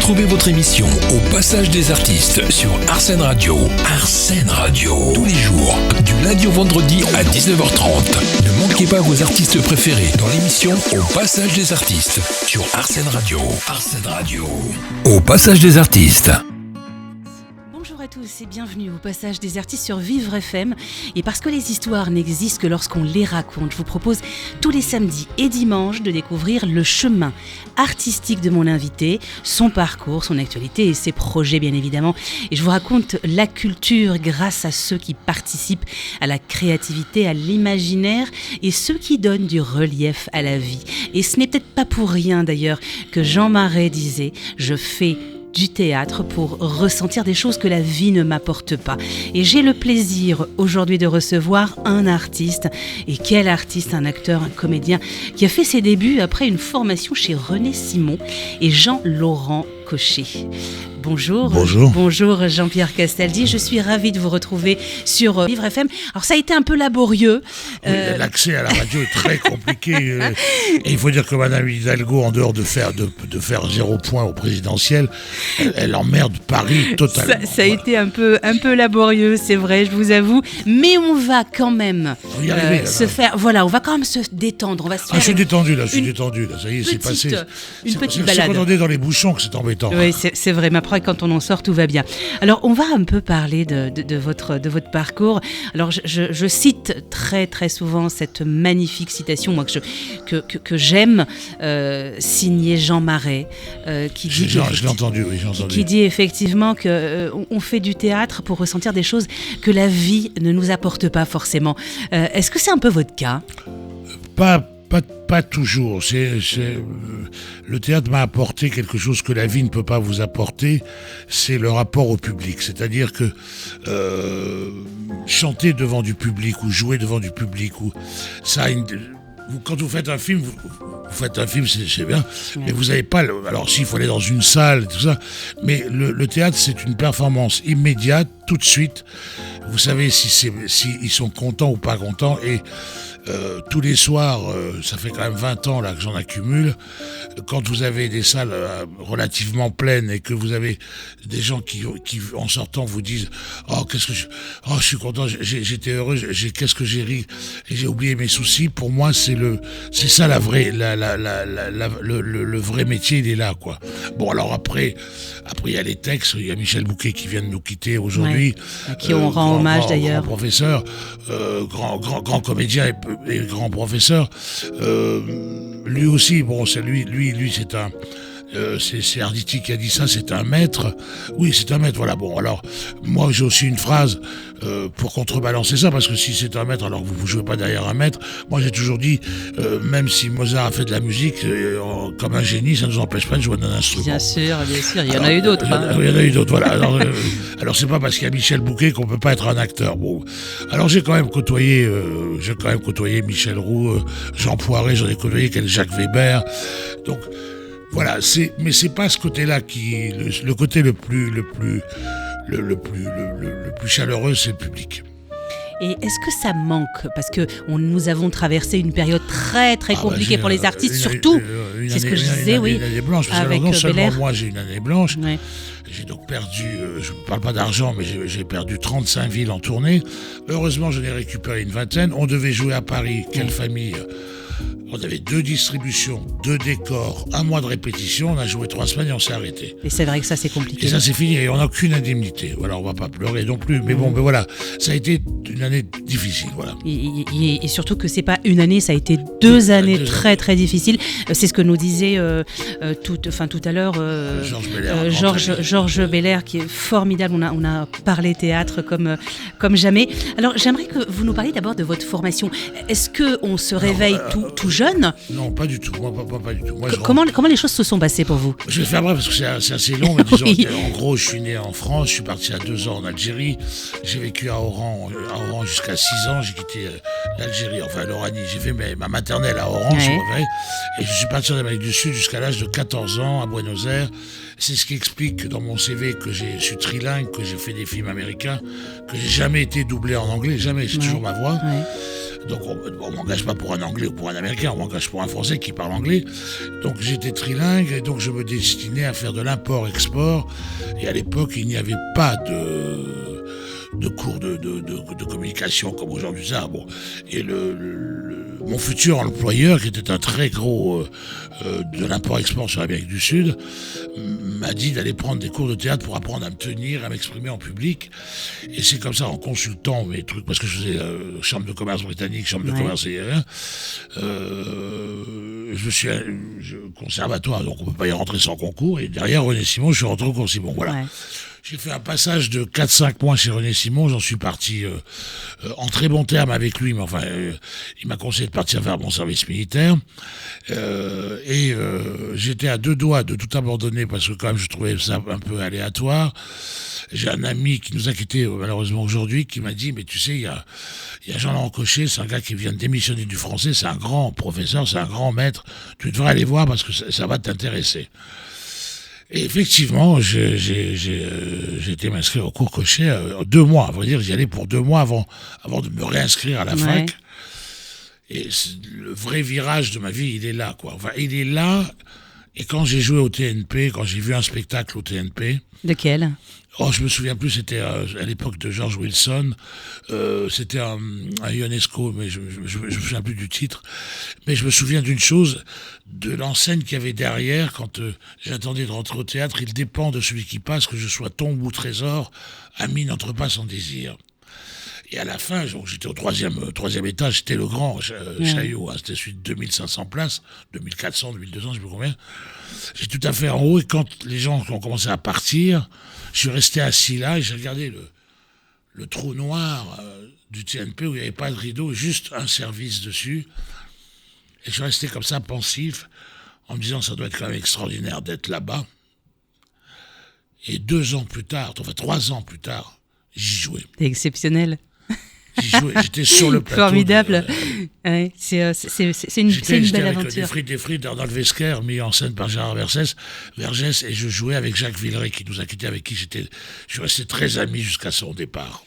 Retrouvez votre émission Au Passage des Artistes sur Arsène Radio. Arsène Radio, tous les jours, du lundi au vendredi à 19h30. Ne manquez pas vos artistes préférés dans l'émission Au Passage des Artistes sur Arsène Radio. Arsène Radio. Au Passage des Artistes. Bonjour à tous et bienvenue au Passage des Artistes sur Vivre FM. Et parce que les histoires n'existent que lorsqu'on les raconte, je vous propose tous les samedis et dimanches de découvrir le chemin artistique de mon invité, son parcours, son actualité et ses projets bien évidemment. Et je vous raconte la culture grâce à ceux qui participent à la créativité, à l'imaginaire et ceux qui donnent du relief à la vie. Et ce n'est peut-être pas pour rien d'ailleurs que Jean Marais disait « Je fais du théâtre pour ressentir des choses que la vie ne m'apporte pas ». Et j'ai le plaisir aujourd'hui de recevoir un artiste. Et quel artiste, un acteur, un comédien qui a fait ses débuts après une formation chez René Simon et Jean-Laurent Cochet. Bonjour. Bonjour Jean-Pierre Castaldi, je suis ravie de vous retrouver sur Vivre FM. Alors ça a été un peu laborieux. Oui, l'accès à la radio est très compliqué. Et il faut dire que Madame Hidalgo, en dehors de faire 0 point au présidentiel, elle emmerde Paris totalement. Ça a été un peu laborieux, c'est vrai, je vous avoue. Mais on va quand même faire. Voilà, on va quand même se détendre. On va se faire je suis détendu là, ça y est, c'est passé. Une petite balade. C'est quand on est dans les bouchons que c'est embêtant. Oui, c'est vrai, mais après quand on en sort, tout va bien. Alors, on va un peu parler de votre parcours. Alors, je cite très très souvent cette magnifique citation, moi que j'aime, signée Jean Marais, qui dit. Je l'ai entendu, oui, j'ai entendu. Qui dit effectivement que on fait du théâtre pour ressentir des choses que la vie ne nous apporte pas forcément. Est-ce que c'est un peu votre cas ? Pas toujours. Le théâtre m'a apporté quelque chose que la vie ne peut pas vous apporter, c'est le rapport au public. C'est-à-dire que chanter devant du public ou jouer devant du public, quand vous faites un film, c'est bien, mais vous n'avez pas... Alors s'il faut aller dans une salle, tout ça, mais le théâtre, c'est une performance immédiate, tout de suite. Vous savez si ils sont contents ou pas contents, et tous les soirs, ça fait quand même 20 ans là que j'en accumule, quand vous avez des salles relativement pleines et que vous avez des gens qui en sortant vous disent « je suis content, j'étais heureux, qu'est-ce que j'ai ri et j'ai oublié mes soucis », pour moi c'est ça le vrai métier, il est là quoi. Bon alors après il y a les textes, il y a Michel Bouquet qui vient de nous quitter aujourd'hui, à qui on rend hommage d'ailleurs, grand professeur, grand comédien et grand professeur, lui aussi, c'est lui c'est Arditi qui a dit ça, c'est un maître. Oui, c'est un maître, voilà. Bon, alors, moi, j'ai aussi une phrase pour contrebalancer ça, parce que si c'est un maître, alors vous ne jouez pas derrière un maître. Moi, j'ai toujours dit, même si Mozart a fait de la musique, comme un génie, ça ne nous empêche pas de jouer d'un instrument. Bien sûr, il y en a eu d'autres. Il y en a eu d'autres, voilà. Alors, c'est pas parce qu'il y a Michel Bouquet qu'on peut pas être un acteur. Bon, alors j'ai quand même côtoyé Michel Roux, Jean Poiret, j'en ai côtoyé Jacques Weber. Donc, voilà, mais c'est pas ce côté-là le côté le plus chaleureux, c'est le public. Et est-ce que ça manque ? Parce que nous avons traversé une période très très compliquée pour les artistes, surtout. C'est ce que je disais, oui. Une année blanche. Avec non seulement Belair. moi j'ai une année blanche. Ouais. J'ai donc perdu, je ne parle pas d'argent, mais j'ai perdu 35 villes en tournée. Heureusement, j'en ai récupéré une vingtaine. On devait jouer à Paris. Quelle famille! On avait 2 distributions, 2 décors, 1 mois de répétition, on a joué 3 semaines et on s'est arrêté. Et c'est vrai que ça c'est compliqué. Et ça c'est fini, et on n'a aucune indemnité. Voilà, on va pas pleurer non plus, mais bon, voilà, ça a été une année difficile, voilà. Et surtout que c'est pas une année, ça a été 2 années très très difficiles. C'est ce que nous disait tout à l'heure Georges Belair, qui est formidable. On a parlé théâtre comme jamais. Alors j'aimerais que vous nous parliez d'abord de votre formation. Est-ce que on se réveille tout jeune ? Non, pas du tout. Moi, pas du tout. Moi, comment les choses se sont passées pour vous ? Je vais faire bref parce que c'est assez long. Mais disons, oui. En gros, je suis né en France, je suis parti à 2 ans en Algérie. J'ai vécu à Oran jusqu'à 6 ans. J'ai quitté l'Algérie, enfin l'Oranie. J'ai fait ma maternelle à Oran, je me réveille. Et je suis parti en Amérique du Sud jusqu'à l'âge de 14 ans à Buenos Aires. C'est ce qui explique dans mon CV que je suis trilingue, que j'ai fait des films américains, que j'ai jamais été doublé en anglais, jamais, c'est toujours ma voix. Ouais. Donc on m'engage pas pour un Anglais ou pour un Américain, on m'engage pour un Français qui parle anglais. Donc j'étais trilingue et donc je me destinais à faire de l'import-export. Et à l'époque, il n'y avait pas de cours de communication comme aujourd'hui ça. Bon. Et mon futur employeur, qui était un très gros de l'import-export sur l'Amérique du Sud, m'a dit d'aller prendre des cours de théâtre pour apprendre à me tenir, à m'exprimer en public. Et c'est comme ça, en consultant mes trucs, parce que je faisais chambre de commerce britannique, chambre de commerce je suis conservatoire, donc on ne peut pas y rentrer sans concours. Et derrière René Simon, je suis rentré au cours Simon. Voilà. Ouais. J'ai fait un passage de 4-5 mois chez René Simon. J'en suis parti en très bon terme avec lui, mais enfin, il m'a conseillé de partir faire mon service militaire. J'étais à 2 doigts de tout abandonner parce que quand même je trouvais ça un peu aléatoire. J'ai un ami qui nous a quittés malheureusement aujourd'hui, qui m'a dit, mais tu sais, il y a Jean-Laurent Cochet, c'est un gars qui vient de démissionner du français, c'est un grand professeur, c'est un grand maître. Tu devrais aller voir parce que ça va t'intéresser. Et effectivement, j'ai été m'inscrire au cours Cochet 2 mois. À vrai dire, j'y allais pour 2 mois avant de me réinscrire à la fac. Et le vrai virage de ma vie, il est là, quoi. Enfin, il est là. Et quand j'ai joué au TNP, quand j'ai vu un spectacle au TNP... Lequel ? Oh, je me souviens plus, c'était à l'époque de George Wilson. C'était un Ionesco, mais je me souviens plus du titre. Mais je me souviens d'une chose, de l'enseigne qu'il y avait derrière, quand j'attendais de rentrer au théâtre. Il dépend de celui qui passe, que je sois tombe ou trésor, ami n'entre pas sans désir. Et à la fin, j'étais au troisième étage, c'était le grand Chaillot, c'était celui de 2500 places, 2400, 2200, je sais plus combien. J'étais tout à fait en haut, et quand les gens ont commencé à partir, je suis resté assis là, et j'ai regardé le trou noir du TNP où il n'y avait pas de rideau, juste un service dessus. Et je suis resté comme ça, pensif, en me disant, ça doit être quand même extraordinaire d'être là-bas. Et 2 ans plus tard, enfin 3 ans plus tard, j'y jouais. C'est exceptionnel. J'y jouais, j'étais sur le plateau. Formidable. Ouais, c'est une belle aventure. J'étais des frites dans le Vesquaire, mis en scène par Gérard Vergès, et je jouais avec Jacques Villeray, qui nous a quittés, avec qui je suis resté très ami jusqu'à son départ.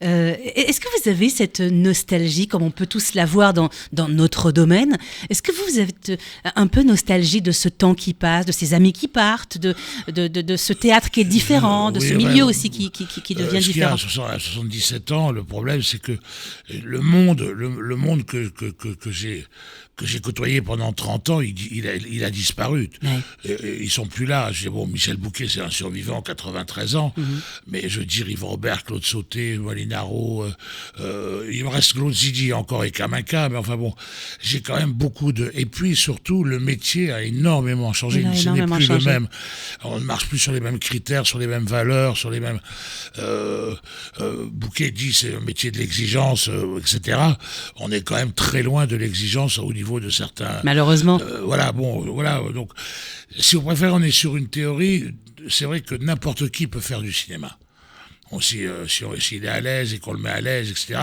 Est-ce que vous avez cette nostalgie, comme on peut tous l'avoir dans notre domaine? Est-ce que vous êtes un peu nostalgie de ce temps qui passe, de ces amis qui partent, de ce théâtre qui est différent, de ce milieu aussi qui devient différent? À 77 ans, le problème, c'est que le monde que j'ai côtoyé pendant 30 ans, il a disparu. Ouais. Ils sont plus là. Michel Bouquet, c'est un survivant, 93 ans. Mais je dis Yves Robert, Claude Sauté, Molinaro, il me reste Claude Zidi encore et Kaminka, mais enfin bon, j'ai quand même beaucoup de... Et puis surtout, le métier a énormément changé. Ce n'est plus le même. On ne marche plus sur les mêmes critères, sur les mêmes valeurs, sur les mêmes... Bouquet dit c'est un métier de l'exigence, etc. On est quand même très loin de l'exigence au niveau de certains... Malheureusement. Voilà, donc, si on préfère, on est sur une théorie, c'est vrai que n'importe qui peut faire du cinéma. S'il est à l'aise et qu'on le met à l'aise, etc.,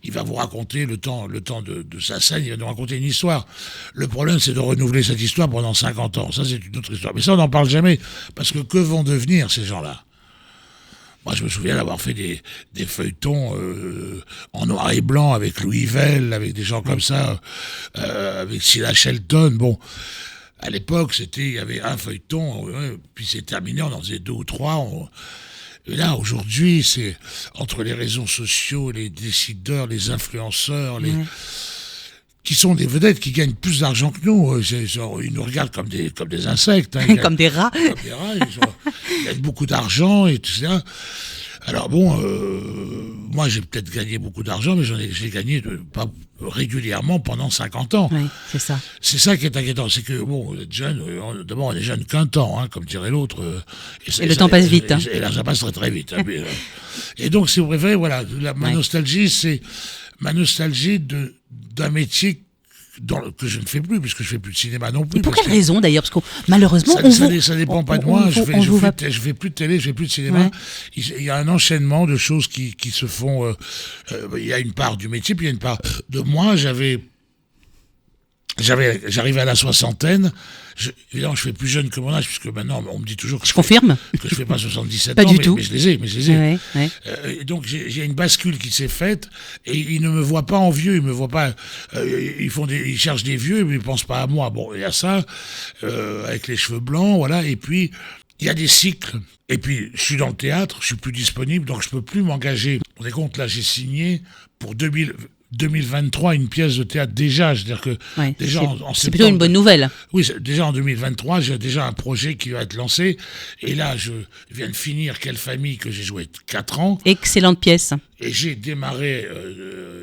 il va vous raconter le temps de sa scène, il va nous raconter une histoire. Le problème, c'est de renouveler cette histoire pendant 50 ans. Ça, c'est une autre histoire. Mais ça, on n'en parle jamais, parce que vont devenir ces gens-là? Moi, je me souviens d'avoir fait des feuilletons en noir et blanc avec Louis Vell, avec des gens comme ça, avec Scylla Shelton. Bon, à l'époque, il y avait un feuilleton, puis c'est terminé, on en faisait 2 ou 3. Et là, aujourd'hui, c'est entre les réseaux sociaux, les décideurs, les influenceurs, qui sont des vedettes qui gagnent plus d'argent que nous. Ils nous regardent comme des insectes. Hein, comme des rats. Comme des rats. Ils gagnent beaucoup d'argent et tout ça. Alors bon, moi j'ai peut-être gagné beaucoup d'argent, mais j'ai gagné pas régulièrement pendant 50 ans. Oui, c'est ça. C'est ça qui est inquiétant, c'est que bon, être jeune, d'abord on est jeune qu'un temps, hein, comme dirait l'autre. Et le temps passe vite. Et là ça passe très très vite. Hein, et donc si vous préférez, voilà, ma nostalgie, c'est ma nostalgie d'un métier que je ne fais plus, puisque je ne fais plus de cinéma non plus. Et pour quelle raison d'ailleurs? Parce que malheureusement, ça dépend pas de moi. Je fais plus de télé, je fais plus de cinéma. Ouais. Il y a un enchaînement de choses qui se font. Il y a une part du métier, puis il y a une part de moi. j'arrivais à la soixantaine. Évidemment, je fais plus jeune que mon âge, puisque maintenant, on me dit toujours que je confirme que je fais pas 77 pas ans, du tout. mais je les ai. Ouais. Donc, j'ai une bascule qui s'est faite, et ils ne me voient pas en vieux, ils me voient pas, ils cherchent des vieux, mais ils pensent pas à moi. Bon, il y a ça, avec les cheveux blancs, voilà, et puis, il y a des cycles. Et puis, je suis dans le théâtre, je suis plus disponible, donc je peux plus m'engager. Vous vous rendez compte, là, j'ai signé pour 2023 une pièce de théâtre déjà, c'est-à-dire que déjà en septembre, c'est plutôt une bonne nouvelle. Oui, déjà en 2023, j'ai déjà un projet qui va être lancé, et là je viens de finir Quelle famille, que j'ai joué 4 ans. Excellente pièce. Et j'ai démarré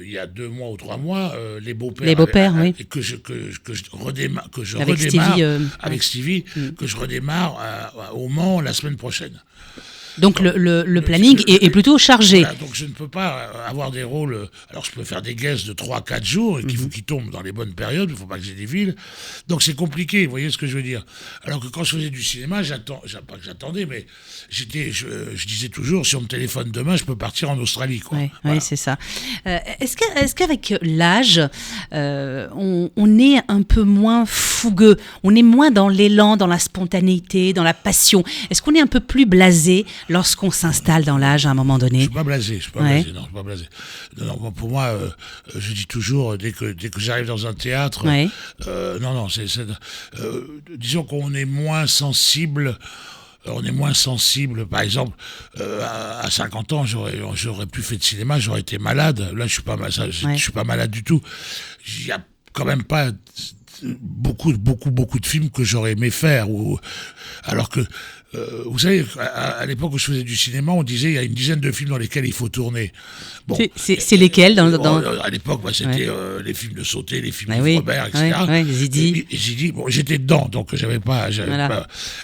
il y a 2 mois ou 3 mois Les Beaux-Pères. Les Beaux-Pères, oui. Que je redémarre avec Stevie, avec Stevie, que je redémarre au Mans la semaine prochaine. Donc le planning est plutôt chargé. Voilà, donc je ne peux pas avoir des rôles. Alors je peux faire des guests de 3-4 jours, et qu'il faut qu'ils tombent dans les bonnes périodes, il ne faut pas que j'ai des villes. Donc c'est compliqué, vous voyez ce que je veux dire. Alors que quand je faisais du cinéma, pas que j'attendais, mais je disais toujours, si on me téléphone demain, je peux partir en Australie. Quoi. Oui, voilà. C'est ça. Est-ce qu'avec l'âge, on est un peu moins fougueux, on est moins dans l'élan, dans la spontanéité, dans la passion? Est-ce qu'on est un peu plus blasé lorsqu'on s'installe dans l'âge à un moment donné? Je suis pas blasé. Non, pour moi, je dis toujours, dès que j'arrive dans un théâtre, disons qu'on est moins sensible. Par exemple, à 50 ans, j'aurais plus fait de cinéma, j'aurais été malade. Là, je suis pas malade du tout. Il y a quand même pas beaucoup de films que j'aurais aimé faire, alors que vous savez, à l'époque où je faisais du cinéma, on disait il y a une dizaine de films dans lesquels il faut tourner. Bon, c'est lesquels à l'époque, c'était les films de Sauté, les films de Robert, etc. Zidi. Bon, j'étais dedans, donc j'avais pas.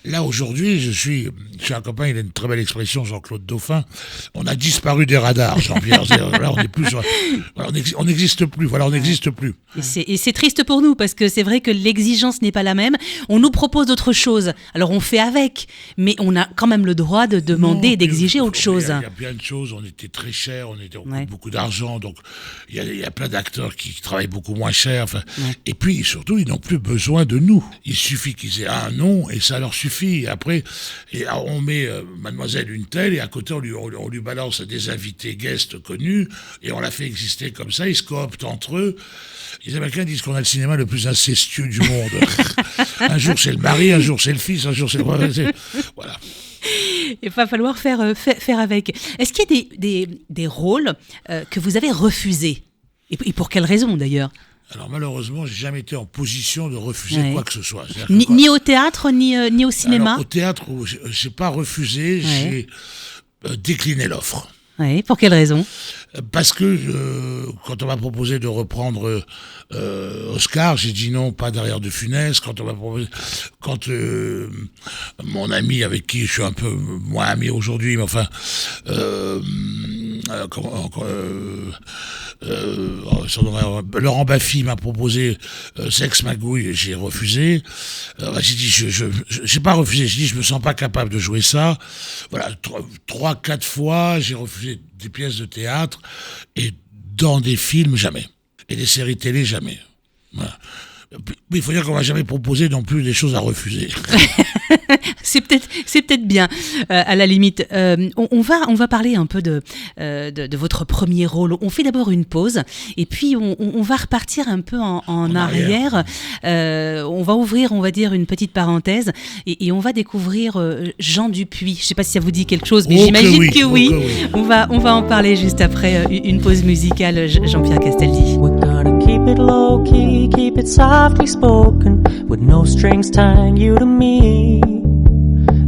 Là aujourd'hui, je suis un copain, il a une très belle expression, Jean-Claude Dauphin. On a disparu des radars, Jean-Pierre. Là, on n'est plus, on n'existe plus. Voilà, on n'existe plus. Et c'est triste pour nous, parce que c'est vrai que l'exigence n'est pas la même. On nous propose d'autres choses, alors on fait avec. Mais on a quand même le droit de demander et d'exiger autre chose. Il y a plein de choses. On était très cher, on coûte beaucoup d'argent, donc il y a plein d'acteurs qui travaillent beaucoup moins cher. Et puis surtout, ils n'ont plus besoin de nous. Il suffit qu'ils aient un nom et ça leur suffit. Après, on met Mademoiselle une telle, et à côté on lui balance des invités guests connus, et on la fait exister comme ça. Ils se cooptent entre eux. Les Américains disent qu'on a le cinéma le plus incestueux du monde. Un jour c'est le mari, un jour c'est le fils, un jour c'est le... Voilà. Il va falloir faire avec. Est-ce qu'il y a des rôles que vous avez refusés ? Et pour quelle raison d'ailleurs ? Alors malheureusement, j'ai jamais été en position de refuser quoi que ce soit. Ni au théâtre, ni au cinéma ? Alors, au théâtre, j'ai pas refusé, j'ai décliné l'offre. Oui, pour quelle raison ? Parce que quand on m'a proposé de reprendre Oscar, j'ai dit non, pas derrière de Funès. Quand mon ami avec qui je suis un peu moins ami aujourd'hui, mais enfin, Laurent Baffy m'a proposé Sex Magouille, j'ai refusé. J'ai dit, j'ai pas refusé, j'ai dit je me sens pas capable de jouer ça. Voilà, 3-4 fois, j'ai refusé des pièces de théâtre, et dans des films, jamais. Et des séries télé, jamais. Voilà. Mais il faut dire qu'on m'a jamais proposé non plus des choses à refuser. C'est peut-être bien, à la limite. On va parler un peu de votre premier rôle. On fait d'abord une pause, et puis on va repartir un peu en arrière. On va ouvrir, on va dire, une petite parenthèse, et on va découvrir Jean Dupuis. Je ne sais pas si ça vous dit quelque chose, mais j'imagine que oui. On va en parler juste après une pause musicale. Jean-Pierre Castaldi. Keep it low key, keep it softly spoken, with no strings tying you to me.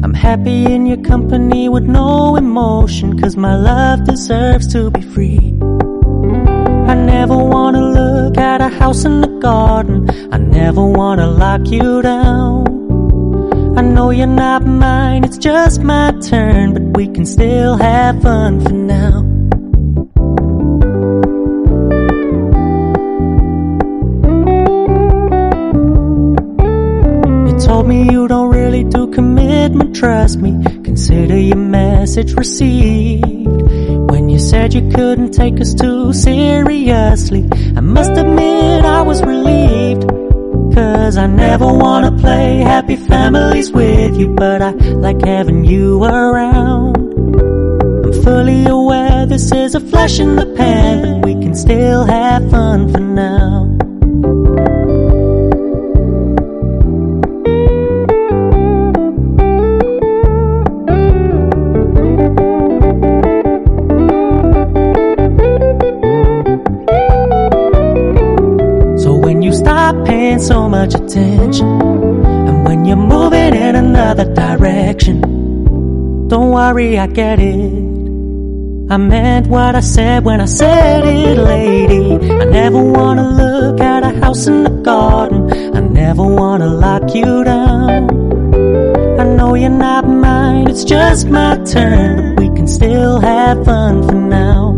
I'm happy in your company with no emotion, 'cause my love deserves to be free. I never wanna look at a house in the garden, I never wanna lock you down. I know you're not mine, it's just my turn, but we can still have fun for now. Told me you don't really do commitment, trust me, consider your message received. When you said you couldn't take us too seriously, I must admit I was relieved. 'cause I never wanna play happy families with you, but I like having you around. I'm fully aware this is a flash in the pan, but we can still have fun for now. Stop paying so much attention, and when you're moving in another direction, don't worry, I get it. I meant what I said when I said it, lady. I never wanna look at a house in the garden, I never wanna lock you down. I know you're not mine, it's just my turn, but we can still have fun for now.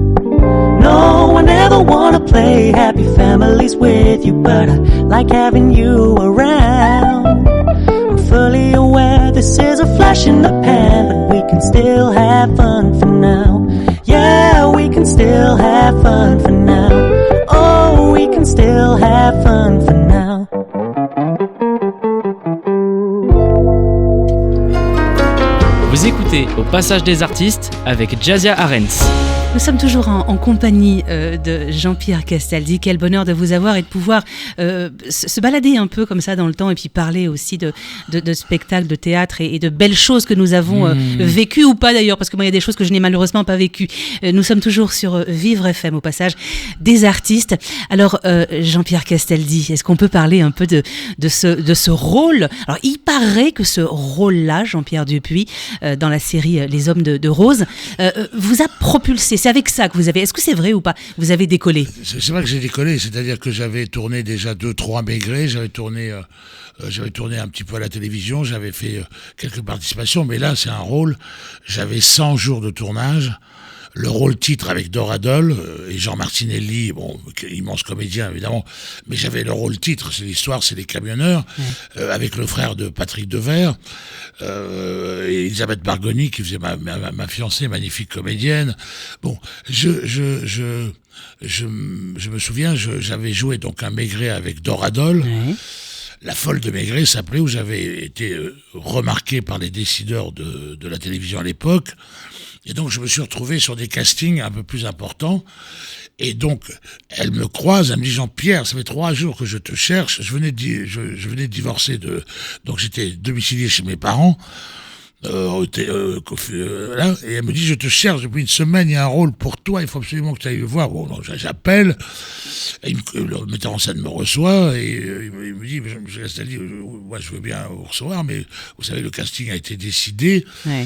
No, I never wanna play happy families with you, but I like having you around. I'm fully aware this is a flash in the pan, but we can still have fun for now. Yeah, we can still have fun for now. Oh, we can still have fun for now. Vous écoutez Au Passage des Artistes avec Jazia Arens. Nous sommes toujours en compagnie de Jean-Pierre Castaldi. Quel bonheur de vous avoir et de pouvoir se balader un peu comme ça dans le temps et puis parler aussi de spectacles, de théâtre et de belles choses que nous avons vécues ou pas d'ailleurs, parce que moi il y a des choses que je n'ai malheureusement pas vécues. Nous sommes toujours sur Vivre FM, au passage des artistes. Alors Jean-Pierre Castaldi, est-ce qu'on peut parler un peu de ce rôle? Alors il paraît que ce rôle-là, Jean-Pierre Dupuis, dans la série Les Hommes de Rose, vous a propulsé. C'est avec ça que vous avez... Est-ce que c'est vrai ou pas? Vous avez décollé? C'est vrai que j'ai décollé, c'est-à-dire que j'avais tourné déjà 2-3 Maigret, j'avais tourné un petit peu à la télévision, j'avais fait quelques participations, mais là c'est un rôle, j'avais 100 jours de tournage, le rôle titre avec Dora Dole et Jean Martinelli, bon, immense comédien évidemment, mais j'avais le rôle titre, c'est l'histoire, c'est les camionneurs, avec le frère de Patrick Devers, et Elisabeth Bargoni qui faisait ma fiancée, magnifique comédienne. Bon, je me souviens, j'avais joué donc un Maigret avec Dora Dole. La folle de Maigret s'appelait, où j'avais été remarqué par les décideurs de la télévision à l'époque. Et donc, je me suis retrouvé sur des castings un peu plus importants. Et donc, elle me croise, elle me dit, Jean-Pierre, ça fait 3 jours que je te cherche. Je venais de divorcer donc j'étais domicilié chez mes parents. Là, et elle me dit, je te cherche depuis une semaine, il y a un rôle pour toi, il faut absolument que tu ailles le voir. Bon, donc, j'appelle, le metteur en scène me reçoit, et il me dit, je reste à dire, moi je veux bien vous recevoir, mais vous savez, le casting a été décidé. Ouais.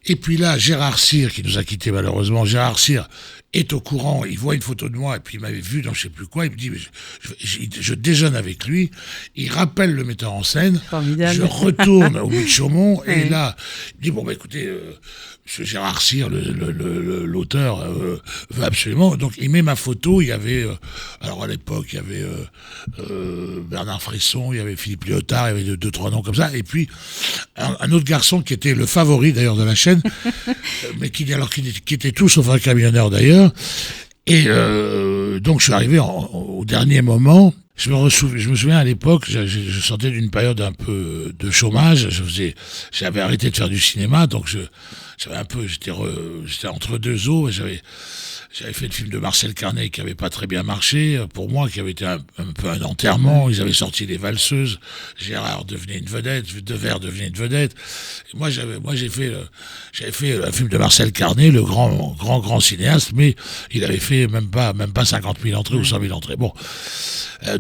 Et puis là, Gérard Cyr, qui nous a quittés malheureusement, Gérard Cyr est au courant, il voit une photo de moi, et puis il m'avait vu dans je sais plus quoi, il me dit, mais je déjeune avec lui, il rappelle le metteur en scène, formidable. Je retourne au bout de Chaumont, et là, il me dit, bon, bah écoutez, monsieur Gérard Cyr, l'auteur, veut absolument, donc il met ma photo, il y avait, alors à l'époque, il y avait Bernard Fresson, il y avait Philippe Léotard, il y avait 2-3 noms comme ça, et puis un autre garçon qui était le favori d'ailleurs de la chaîne, mais qui était tout sauf un camionneur d'ailleurs, et donc je suis arrivé au dernier moment. Je me souviens à l'époque, je sortais d'une période un peu de chômage, j'avais arrêté de faire du cinéma, donc j'étais entre deux eaux, j'avais fait le film de Marcel Carnet qui avait pas très bien marché, pour moi, qui avait été un peu un enterrement, ils avaient sorti Les Valseuses, Gérard devenait une vedette, Devers devenait une vedette, et moi j'avais fait un film de Marcel Carnet, le grand cinéaste, mais il avait fait même pas 50 000 entrées ou 100 000 entrées, bon.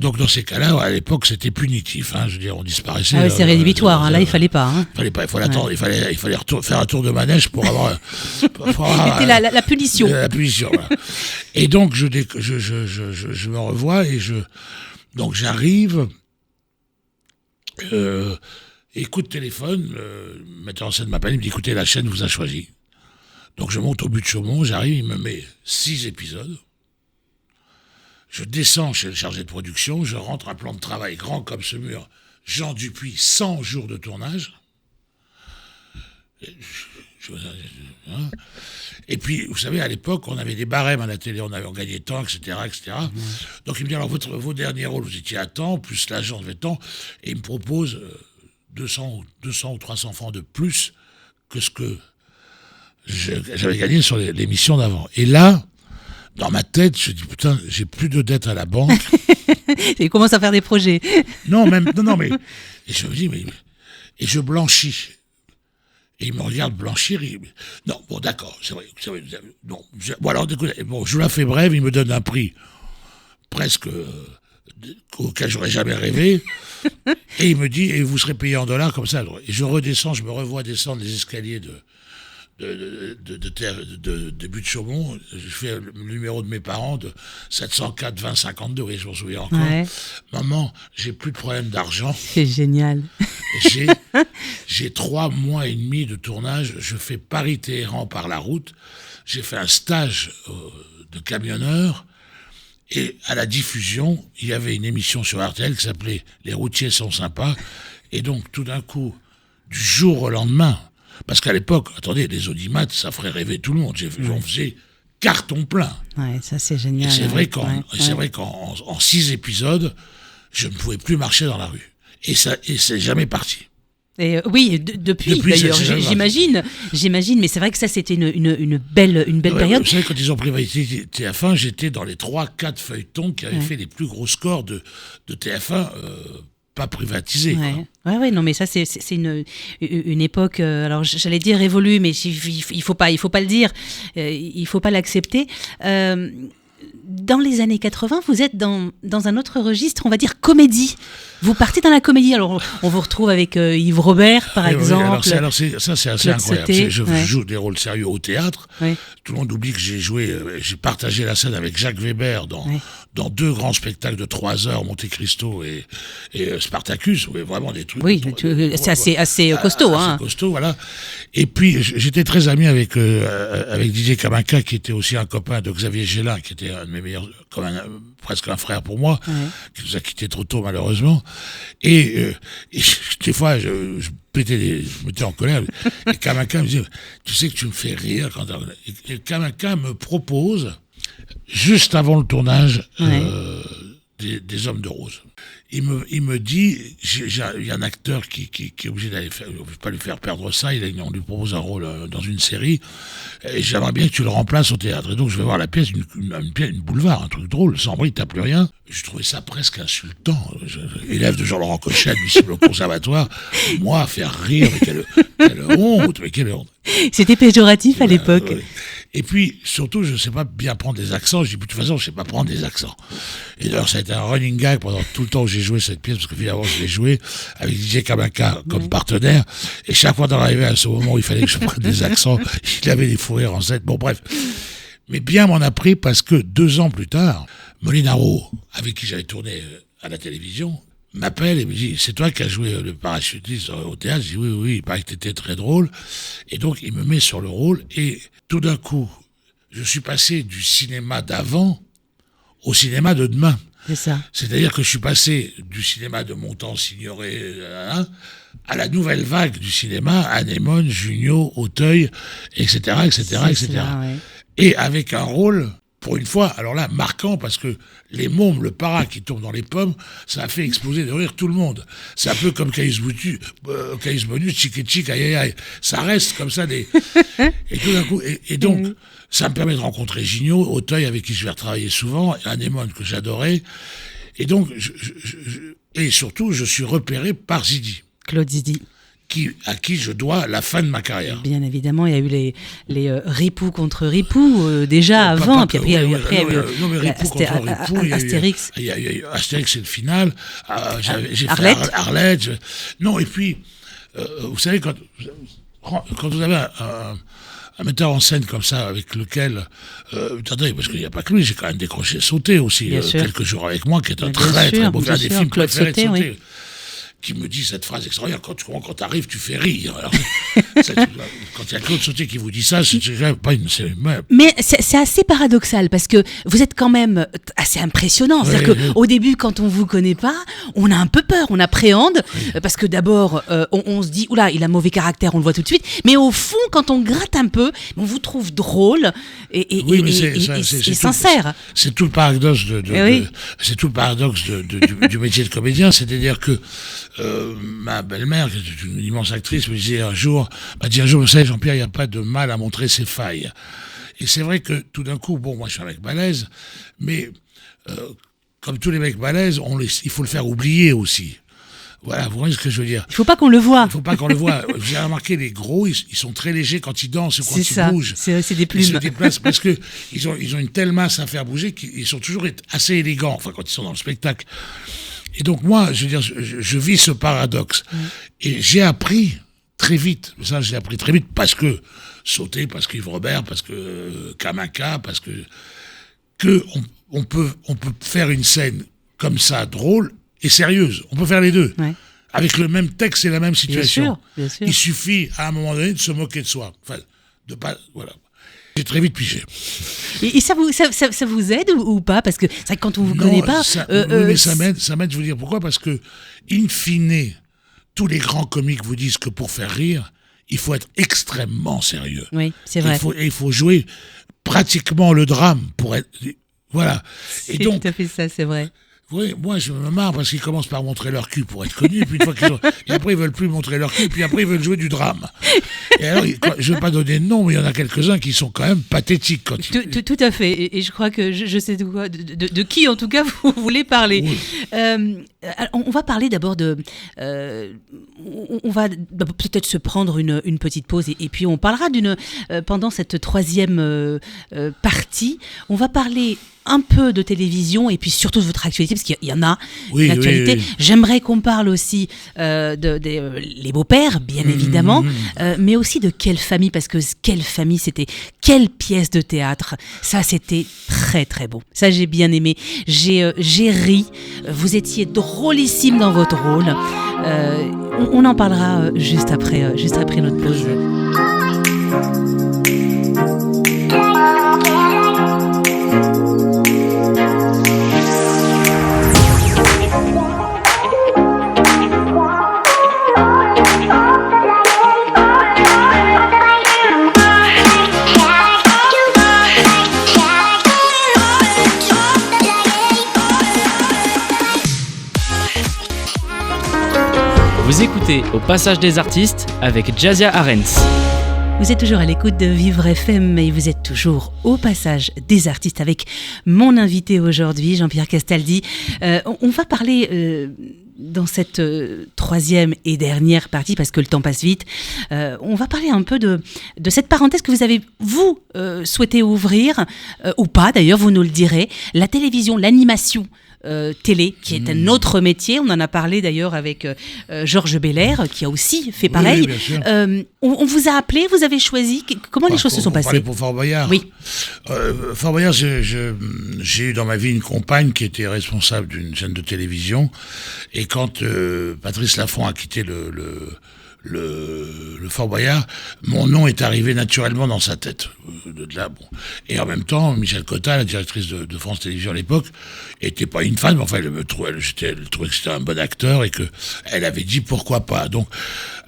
Donc dans ces cas-là, à l'époque, c'était punitif. Hein, je veux dire, on disparaissait. Ah oui, c'est rédhibitoire. Là, il fallait pas. Hein. Il fallait attendre. Il fallait faire un tour de manège pour avoir. C'était la punition. La punition. Voilà. Et donc je me revois et donc j'arrive. Coup de téléphone, le metteur en scène m'appelle, il me dit, écoutez, la chaîne vous a choisi. Donc je monte au but de Chaumont, j'arrive, il me met 6 épisodes. Je descends chez le chargé de production, je rentre un plan de travail grand comme ce mur, Jean Dupuis, 100 jours de tournage. Et puis, vous savez, à l'époque, on avait des barèmes à la télé, on gagnait tant, etc., etc. Donc, il me dit, alors, vos derniers rôles, vous étiez à temps, plus l'agent devait tant, et il me propose 200 ou 300 francs de plus que ce que j'avais gagné sur l'émission d'avant. Et là, dans ma tête, je dis, putain, j'ai plus de dettes à la banque. Et il commence à faire des projets. Non, mais... Et je me dis, et je blanchis. Et il me regarde blanchir. Non, bon, d'accord, c'est vrai. Non, bon, alors, écoutez, bon, je vous la fais brève, il me donne un prix presque auquel j'aurais jamais rêvé. Et il me dit, et vous serez payé en dollars comme ça. Et je redescends, je me revois descendre les escaliers de Butte Chaumont. Je fais le numéro de mes parents de 704 20 52, oui, je m'en souviens encore. Ouais. Maman, j'ai plus de problème d'argent. C'est génial. J'ai 3 mois et demi de tournage. Je fais Paris-Téhéran par la route. J'ai fait un stage de camionneur. Et à la diffusion, il y avait une émission sur RTL qui s'appelait « Les routiers sont sympas ». Et donc, tout d'un coup, du jour au lendemain, parce qu'à l'époque, attendez, les audimates, ça ferait rêver tout le monde. J'en faisais carton plein. Ouais, ça c'est génial. Et c'est vrai qu'en 6 épisodes, je ne pouvais plus marcher dans la rue. Et c'est jamais parti. Et oui, depuis d'ailleurs, j'imagine, mais c'est vrai que ça c'était une belle période. Vous savez, quand ils ont privatisé TF1, j'étais dans les 3-4 feuilletons qui avaient fait les plus gros scores de TF1. Pas privatisé. Ouais, non, mais ça c'est une époque. Alors j'allais dire révolue, mais il faut pas le dire, il faut pas l'accepter. Dans les années 80, vous êtes dans un autre registre, on va dire comédie. Vous partez dans la comédie. Alors on vous retrouve avec Yves Robert, par exemple. Alors c'est assez incroyable. Je joue des rôles sérieux au théâtre. Oui. Tout le monde oublie que j'ai partagé la scène avec Jacques Weber dans 2 grands spectacles de 3 heures, Monte Cristo et Spartacus. Oui, vraiment des trucs. Oui, c'est assez costaud. Assez costaud, voilà. Et puis j'étais très ami avec Didier Caminca, qui était aussi un copain de Xavier Gélin, qui était un de mes meilleurs, presque un frère pour moi, qui nous a quittés trop tôt malheureusement. Et des fois, je me mettais en colère. Et Caminca me disait, tu sais que tu me fais rire. Et Caminca me propose, juste avant le tournage des Hommes de Rose, il me dit, il y a un acteur qui est obligé d'aller faire, on ne peut pas lui faire perdre ça, on lui propose un rôle dans une série, et j'aimerais bien que tu le remplaces au théâtre. Et donc je vais voir la pièce, une boulevard, un truc drôle, sans bruit, t'as plus rien. Je trouvais ça presque insultant. Élève de Jean-Laurent Cochet, admissible au conservatoire, moi, faire rire, mais quelle honte. C'était péjoratif à l'époque. Et puis, surtout, je ne sais pas bien prendre des accents. Je dis, de toute façon, je ne sais pas prendre des accents. Et d'ailleurs, ça a été un running gag pendant tout le temps où j'ai joué cette pièce, parce que finalement, je l'ai joué avec Didier Caminca comme partenaire. Et chaque fois d'en arriver à ce moment où il fallait que je prenne des accents, il avait des fous rires en scène. Bon, bref. Mais bien m'en a pris parce que 2 ans plus tard, Molinaro, avec qui j'avais tourné à la télévision, m'appelle et me dit, c'est toi qui as joué le parachutiste au théâtre? Je dis, oui, il paraît que t'étais très drôle. Et donc, il me met sur le rôle, et tout d'un coup, je suis passé du cinéma d'avant au cinéma de demain. C'est ça. C'est-à-dire que je suis passé du cinéma de Montand, Signoret, à la nouvelle vague du cinéma, Anémone, Junio, Auteuil, etc., etc., etc. Cela, ouais. Et avec un rôle, pour une fois, alors là, marquant, parce que les mômes, le para qui tombe dans les pommes, ça a fait exploser de rire tout le monde. C'est un peu comme Caïs Bonus, Tchik, aïe, aïe, aïe. Ça reste comme ça des... Et tout d'un coup, et donc, ça me permet de rencontrer Gignot, Auteuil, avec qui je vais retravailler souvent, Anémone, que j'adorais. Et donc, et surtout, je suis repéré par Zidi. Claude Zidi. À qui je dois la fin de ma carrière. Bien évidemment, il y a eu les ripoux contre ripoux déjà avant, puis après il y a eu ripoux contre ripoux, Astérix. Il y a eu Astérix, c'est le final. J'ai Arlette. fait Arlette. Non, et puis, vous savez, quand vous avez un metteur en scène comme ça, avec lequel... attendez, parce qu'il n'y a pas que lui, j'ai quand même décroché Sauté aussi, quelques jours avec moi, qui est un très beau film, un des films préférés de Sauté. Oui. Qui me dit cette phrase extraordinaire, quand tu arrives, tu fais rire. Alors, Quand il y a Claude Sauté qui vous dit ça, c'est quand même pas une... Mais c'est assez paradoxal parce que vous êtes quand même assez impressionnant. C'est-à-dire qu'au début, quand on vous connaît pas, on a un peu peur, on appréhende, parce que d'abord, on se dit, oula, il a mauvais caractère, on le voit tout de suite. Mais au fond, quand on gratte un peu, on vous trouve drôle et sincère. C'est tout le paradoxe c'est tout le paradoxe du métier de comédien, c'est-à-dire que ma belle-mère, qui est une immense actrice, me disait un jour, vous savez, Jean-Pierre, il n'y a pas de mal à montrer ses failles. Et c'est vrai que tout d'un coup, moi je suis un mec balèze, mais comme tous les mecs balèzes, il faut le faire oublier aussi. Voilà, vous voyez ce que je veux dire. Il ne faut pas qu'on le voie. Il ne faut pas qu'on le voie. Vous avez remarqué, les gros, ils sont très légers quand ils dansent ou quand ils bougent. C'est des plumes. Ils se déplacent parce qu'ils ont une telle masse à faire bouger qu'ils sont toujours assez élégants, enfin, quand ils sont dans le spectacle. Et donc moi, je veux dire, je vis ce paradoxe. Et j'ai appris très vite, parce que Sauté, parce qu'Yves Robert, parce que Kamaka, parce que on peut faire une scène comme ça, drôle et sérieuse. On peut faire les deux. Ouais. Avec le même texte et la même situation. Bien sûr. Il suffit, à un moment donné, de se moquer de soi. Enfin, voilà. J'ai très vite pigé. Et ça vous aide ou pas? Parce que c'est vrai que quand on vous connaît pas... mais ça m'aide, je vais vous dire pourquoi. Parce que, in fine, tous les grands comiques vous disent que pour faire rire, il faut être extrêmement sérieux. Oui, c'est vrai. Il faut jouer pratiquement le drame pour être... Voilà. C'est tout à fait ça, c'est vrai. Oui, moi je me marre parce qu'ils commencent par montrer leur cul pour être connus, puis une fois et après ils veulent plus montrer leur cul, puis après ils veulent jouer du drame. Et alors, je veux pas donner de nom, mais il y en a quelques-uns qui sont quand même pathétiques. Tout à fait, et je crois que je sais de qui en tout cas vous voulez parler. Oui. On va parler d'abord on va peut-être se prendre une petite pause et puis on parlera pendant cette troisième partie, on va parler un peu de télévision et puis surtout de votre actualité, parce qu'il y en a une actualité. Oui. J'aimerais qu'on parle aussi les beaux-pères, bien évidemment, mais aussi de Quelle famille, parce que Quelle famille, c'était quelle pièce de théâtre. Ça, c'était très très beau. Ça, j'ai bien aimé. J'ai ri. Vous étiez drôlissime dans votre rôle. On en parlera juste après notre pause. Vous écoutez Au Passage des Artistes avec Jazia Arens. Vous êtes toujours à l'écoute de Vivre FM et vous êtes toujours au Passage des Artistes avec mon invité aujourd'hui, Jean-Pierre Castaldi. On va parler dans cette troisième et dernière partie, parce que le temps passe vite, on va parler un peu de cette parenthèse que vous avez, souhaité ouvrir, ou pas d'ailleurs, vous nous le direz, la télévision, l'animation télé, qui est un autre métier. On en a parlé d'ailleurs avec Georges Belair, qui a aussi fait pareil. Oui, bien sûr. On vous a appelé, vous avez choisi. Comment les choses se sont passées? Pour Fort Boyard. Oui. Fort Boyard, j'ai eu dans ma vie une compagne qui était responsable d'une chaîne de télévision. Et quand Patrice Laffont a quitté le Fort Boyard, mon nom est arrivé naturellement dans sa tête. De là, bon. Et en même temps, Michel Cotta, la directrice de France Télévisions à l'époque, était pas une fan, mais enfin, elle trouvait que c'était un bon acteur et que elle avait dit pourquoi pas. Donc,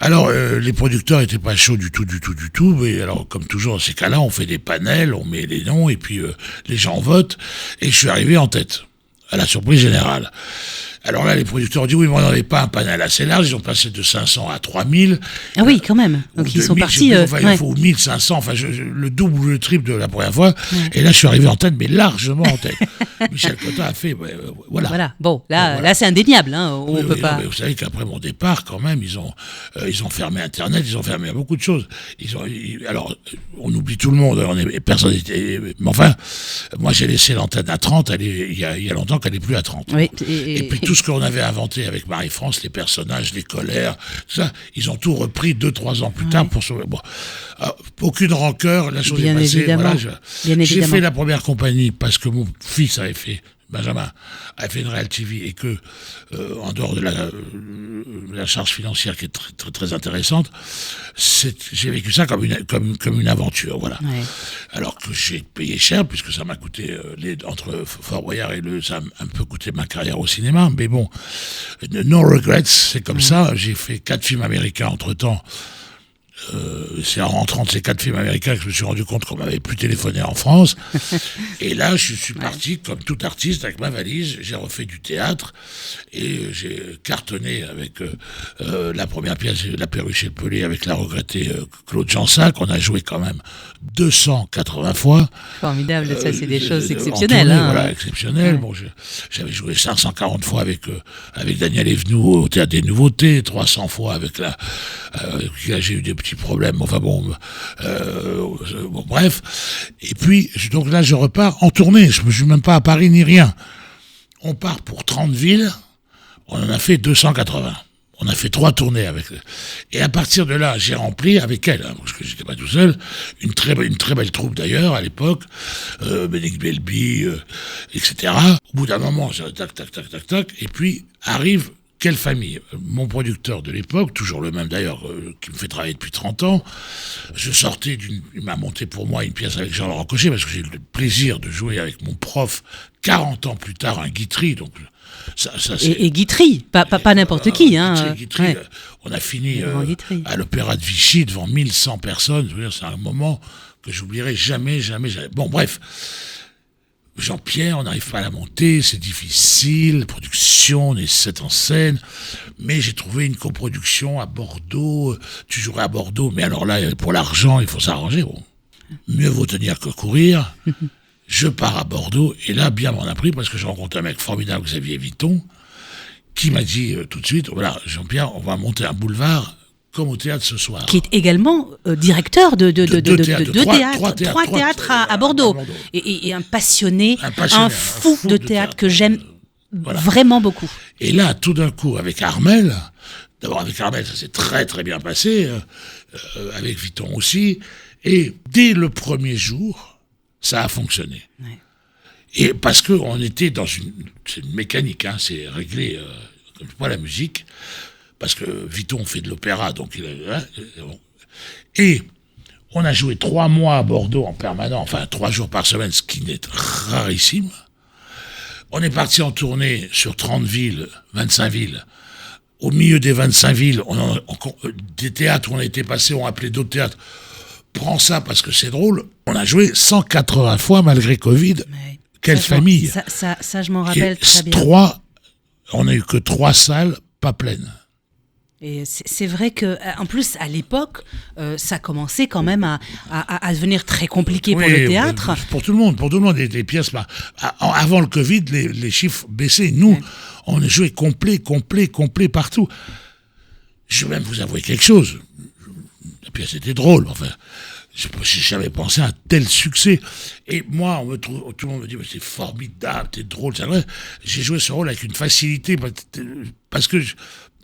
alors, les producteurs étaient pas chauds du tout. Mais alors, comme toujours dans ces cas-là, on fait des panels, on met les noms et puis les gens votent. Et je suis arrivé en tête, à la surprise générale. Alors là, les producteurs ont dit, oui, mais on n'avait pas un panel assez large, ils ont passé de 500 à 3000. Ah oui, quand même. Donc ils sont partis... il faut 1500, le double ou le triple de la première fois. Ouais. Et là, je suis arrivé en tête, mais largement en tête. Michel Cotta a fait, voilà. Bon, là c'est indéniable, hein, on peut pas... Non, mais vous savez qu'après mon départ, quand même, ils ont fermé Internet, ils ont fermé beaucoup de choses. Alors, on oublie tout le monde, personne n'était... Mais enfin, moi, j'ai laissé l'antenne à 30, il y a longtemps qu'elle n'est plus à 30. Oui, et puis tout ce qu'on avait inventé avec Marie-France, les personnages, les colères, tout ça, ils ont tout repris 2-3 ans plus tard pour sauver. Bon, aucune rancœur, la chose est passée. Évidemment. Voilà, j'ai fait la première compagnie parce que mon fils avait fait Benjamin a fait une Real TV et que, en dehors de la charge financière qui est très, très, très intéressante, j'ai vécu ça comme une aventure, voilà. Ouais. Alors que j'ai payé cher, puisque ça m'a coûté, entre Fort Boyard et ça a un peu coûté ma carrière au cinéma, mais bon, no regrets, c'est comme ça. J'ai fait 4 films américains entre-temps. C'est en rentrant de ces 4 films américains que je me suis rendu compte qu'on m'avait plus téléphoné en France. Et là, je suis parti, comme tout artiste, avec ma valise. J'ai refait du théâtre et j'ai cartonné avec la première pièce, La Perruche et le Pelé, avec la regrettée Claude Jansac. On a joué quand même 280 fois. Formidable, ça c'est des choses exceptionnelles. Tournée, voilà, exceptionnelles. Ouais. Bon, j'avais joué 540 fois avec Daniel Evenou au Théâtre des Nouveautés, 300 fois avec là, j'ai eu des petits problèmes, enfin bon, bref. Et puis, donc là, je repars en tournée. Je ne suis même pas à Paris ni rien. On part pour 30 villes. On en a fait 280. On a fait 3 tournées avec elle. Et à partir de là, j'ai rempli avec elle, parce que j'étais pas tout seul, une très belle troupe d'ailleurs, à l'époque, Bénédicte Belby, etc. Au bout d'un moment, tac, et puis arrive Quelle famille ? Mon producteur de l'époque, toujours le même d'ailleurs, qui me fait travailler depuis 30 ans, il m'a monté pour moi une pièce avec Jean-Laurent Cochet, parce que j'ai eu le plaisir de jouer avec mon prof 40 ans plus tard, un Guitry, donc et Guitry, pas n'importe qui. Guitry, ouais. On a fini à l'Opéra de Vichy devant 1100 personnes. Je veux dire, c'est un moment que j'oublierai jamais. Bon, bref. Jean-Pierre, on n'arrive pas à la monter, c'est difficile, production, on est 7 en scène, mais j'ai trouvé une coproduction à Bordeaux, tu jouerais à Bordeaux, mais alors là, pour l'argent, il faut s'arranger, bon. Mieux vaut tenir que courir. Je pars à Bordeaux, et là, bien m'en a pris, parce que j'ai rencontré un mec formidable, Xavier Vuitton, qui m'a dit tout de suite, voilà, Jean-Pierre, on va monter un boulevard, comme au théâtre ce soir. Qui est également directeur de trois théâtres à Bordeaux. Et un passionné, un fou de théâtre que j'aime vraiment beaucoup. Et là, tout d'un coup, avec Armel, d'abord avec Armel, ça s'est très très bien passé, avec Vuitton aussi, et dès le premier jour, ça a fonctionné. Ouais. Et parce qu'on était dans c'est une mécanique, c'est réglé comme pas la musique, parce que Vuitton fait de l'opéra, donc bon. Et on a joué 3 mois à Bordeaux en permanent, enfin 3 jours par semaine, ce qui est rarissime. On est parti en tournée sur 30 villes, 25 villes. Au milieu des 25 villes, des théâtres où on était passé, on appelait d'autres théâtres. Prends ça parce que c'est drôle. On a joué 180 fois malgré Covid. Mais quelle famille. Ça, je m'en rappelle très bien. On n'a eu que 3 salles pas pleines. Et c'est vrai que, en plus, à l'époque, ça commençait quand même à devenir très compliqué pour le théâtre. Pour tout le monde, des pièces. Avant le Covid, les chiffres baissaient. Nous, on a joué complet partout. Je vais même vous avouer quelque chose. La pièce était drôle, enfin. J'ai jamais pensé à un tel succès. Et moi, tout le monde me dit, c'est formidable, t'es drôle, c'est vrai. J'ai joué ce rôle avec une facilité, parce que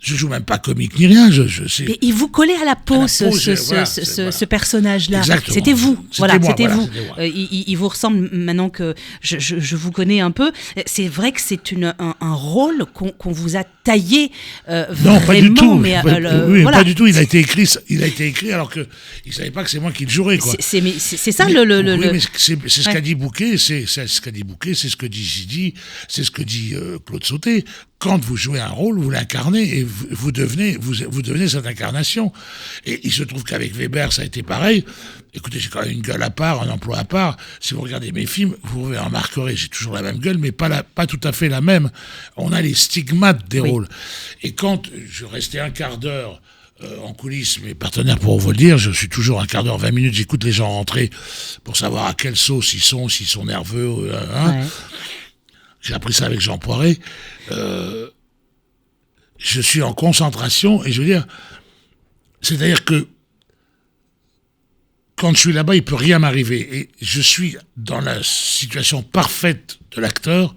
je joue même pas comique ni rien. Et il vous collait à la peau, ce personnage-là. Exactement. C'était vous. C'était vous. Moi. Il vous ressemble maintenant que je vous connais un peu. C'est vrai que c'est un rôle qu'on vous a taillé vraiment. Non, pas du tout. Mais, pas du tout. Il a été écrit alors que il savait pas que c'est moi qui le jouerais, quoi. C'est ça c'est ce qu'a dit Bouquet. C'est ce qu'a dit Bouquet. C'est ce que dit Gidi. C'est ce que dit Claude Sauté. Quand vous jouez un rôle, vous l'incarnez et vous devenez cette incarnation. Et il se trouve qu'avec Weber, ça a été pareil. Écoutez, j'ai quand même une gueule à part, un emploi à part. Si vous regardez mes films, vous remarquerez, j'ai toujours la même gueule, mais pas tout à fait la même. On a les stigmates des rôles. Et quand je restais un quart d'heure en coulisses, mes partenaires pourront vous le dire, je suis toujours un quart d'heure, 20 minutes, j'écoute les gens rentrer pour savoir à quelle sauce s'ils sont nerveux. J'ai appris ça avec Jean Poiret. Je suis en concentration et je veux dire, c'est-à-dire que quand je suis là-bas, il peut rien m'arriver. Et je suis dans la situation parfaite de l'acteur.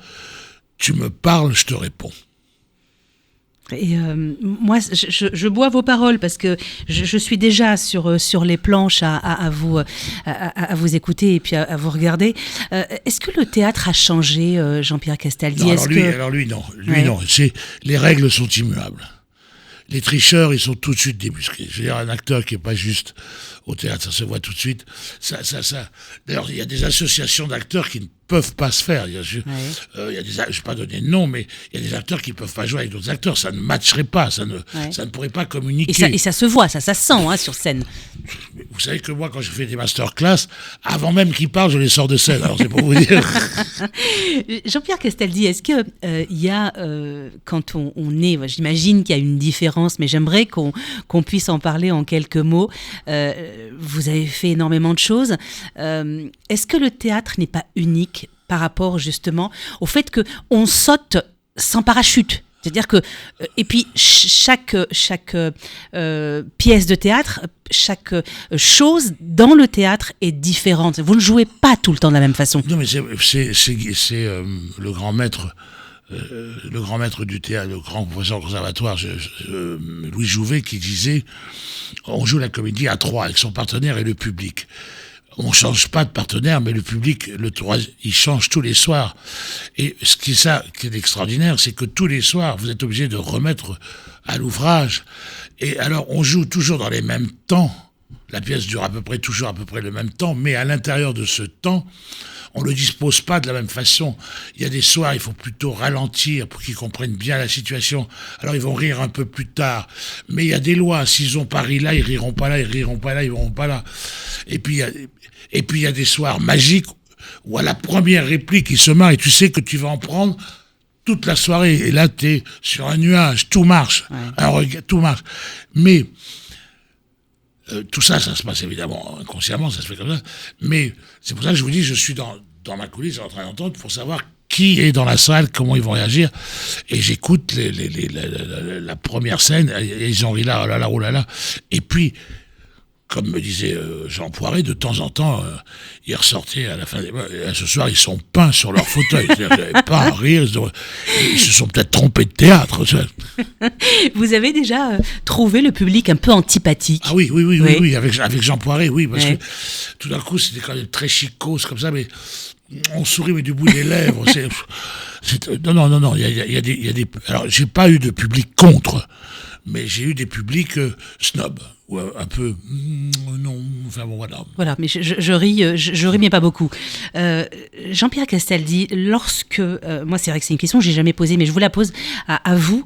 Tu me parles, je te réponds. Et moi, je bois vos paroles parce que je suis déjà sur les planches à vous écouter et puis à vous regarder. Est-ce que le théâtre a changé, Jean-Pierre Castaldi? Non, alors lui, non. Non. Les règles sont immuables. Les tricheurs, ils sont tout de suite débusqués. Je veux dire, un acteur qui est pas juste au théâtre, ça se voit tout de suite. Ça. D'ailleurs, il y a des associations d'acteurs qui ne peuvent pas se faire. Il y a je vais pas donner de nom, mais il y a des acteurs qui peuvent pas jouer avec d'autres acteurs. Ça ne matcherait pas, ça ne pourrait pas communiquer. Et ça se voit, ça se sent sur scène. Vous savez que moi, quand je fais des masterclass, avant même qu'ils parlent, je les sors de scène. Alors c'est pour vous dire. Jean-Pierre Castaldi, est-ce que il y a quand on est, j'imagine qu'il y a une différence, mais j'aimerais qu'on puisse en parler en quelques mots. Vous avez fait énormément de choses. Est-ce que le théâtre n'est pas unique par rapport justement au fait qu'on saute sans parachute? C'est-à-dire que, et puis chaque pièce de théâtre, chaque chose dans le théâtre est différente. Vous ne jouez pas tout le temps de la même façon. Non, mais c'est le grand maître. Le grand maître du théâtre, le grand professeur au conservatoire, Louis Jouvet, qui disait on joue la comédie à trois avec son partenaire et le public. On change pas de partenaire, mais le public, il change tous les soirs. Et ce qui est extraordinaire, c'est que tous les soirs, vous êtes obligé de remettre à l'ouvrage. Et alors, on joue toujours dans les mêmes temps. La pièce dure toujours à peu près le même temps, mais à l'intérieur de ce temps, on le dispose pas de la même façon. Il y a des soirs, il faut plutôt ralentir pour qu'ils comprennent bien la situation. Alors ils vont rire un peu plus tard. Mais il y a des lois. S'ils ont pas ri là, ils riront pas là, ils riront pas là, ils vont pas là. Et puis il y a des soirs magiques où à la première réplique, ils se marrent et tu sais que tu vas en prendre toute la soirée. Et là, t'es sur un nuage. Tout marche. Ouais. Tout marche. Mais tout ça se passe évidemment inconsciemment, ça se fait comme ça. Mais c'est pour ça que je vous dis, je suis dans ma coulisse en train d'entendre pour savoir qui est dans la salle, comment ils vont réagir. Et j'écoute la première scène, et ils ont ri là, oh là là, oh là là. Et puis, comme me disait Jean Poiret, de temps en temps, ils ressortaient à la fin des mois. Ce soir, ils sont peints sur leur fauteuil. C'est-à-dire, pas à rire. Ils se sont peut-être trompés de théâtre. Vous avez déjà trouvé le public un peu antipathique? Ah oui. Avec Jean Poiret, oui. Parce que tout d'un coup, c'était quand même très chicose comme ça, mais on sourit, mais du bout des lèvres. Non. Il y a des. Alors, j'ai pas eu de public contre, mais j'ai eu des publics snobs. Ou un peu non, enfin bon, voilà. Voilà, mais je ris mais pas beaucoup. Jean-Pierre Castaldi, lorsque moi c'est vrai que c'est une question que j'ai jamais posée, mais je vous la pose à vous.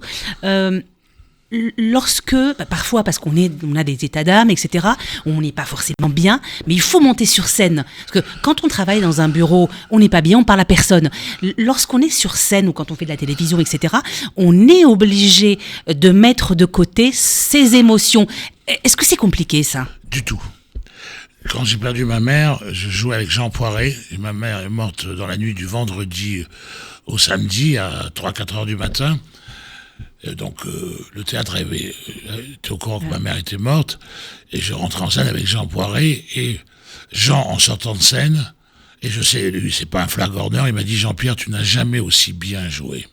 Lorsque, parfois parce qu'on a des états d'âme, etc., on n'est pas forcément bien, mais il faut monter sur scène. Parce que quand on travaille dans un bureau, on n'est pas bien, on parle à personne. Lorsqu'on est sur scène ou quand on fait de la télévision, etc., on est obligé de mettre de côté ses émotions. Est-ce que c'est compliqué, ça? Du tout. Quand j'ai perdu ma mère, je jouais avec Jean Poiret, et ma mère est morte dans la nuit du vendredi au samedi à 3-4 heures du matin. Donc le théâtre était au courant que ma mère était morte, et je rentrais en scène avec Jean Poiret, et Jean, en sortant de scène, et je sais, lui, c'est pas un flagorneur, il m'a dit « Jean-Pierre, tu n'as jamais aussi bien joué ».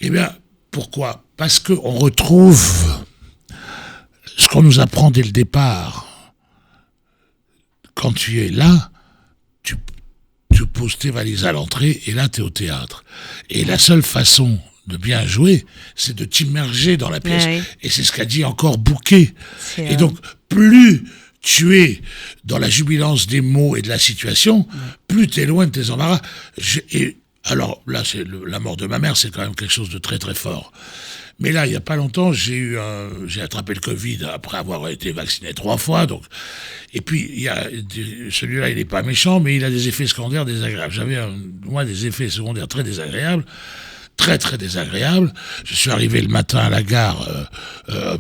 Eh bien, pourquoi? Parce qu'on retrouve ce qu'on nous apprend dès le départ. Quand tu es là, tu poses tes valises à l'entrée, et là, tu es au théâtre. Et la seule façon de bien jouer, c'est de t'immerger dans la pièce. Oui. Et c'est ce qu'a dit encore Bouquet. Et donc, plus tu es dans la jubilance des mots et de la situation, plus tu es loin de tes embarras. Alors là, la mort de ma mère, c'est quand même quelque chose de très très fort. Mais là, il n'y a pas longtemps, j'ai attrapé le Covid après avoir été vacciné 3 fois. Donc, et puis, celui-là, il n'est pas méchant, mais il a des effets secondaires désagréables. J'avais, moi, des effets secondaires très désagréables. Très très désagréable. Je suis arrivé le matin à la gare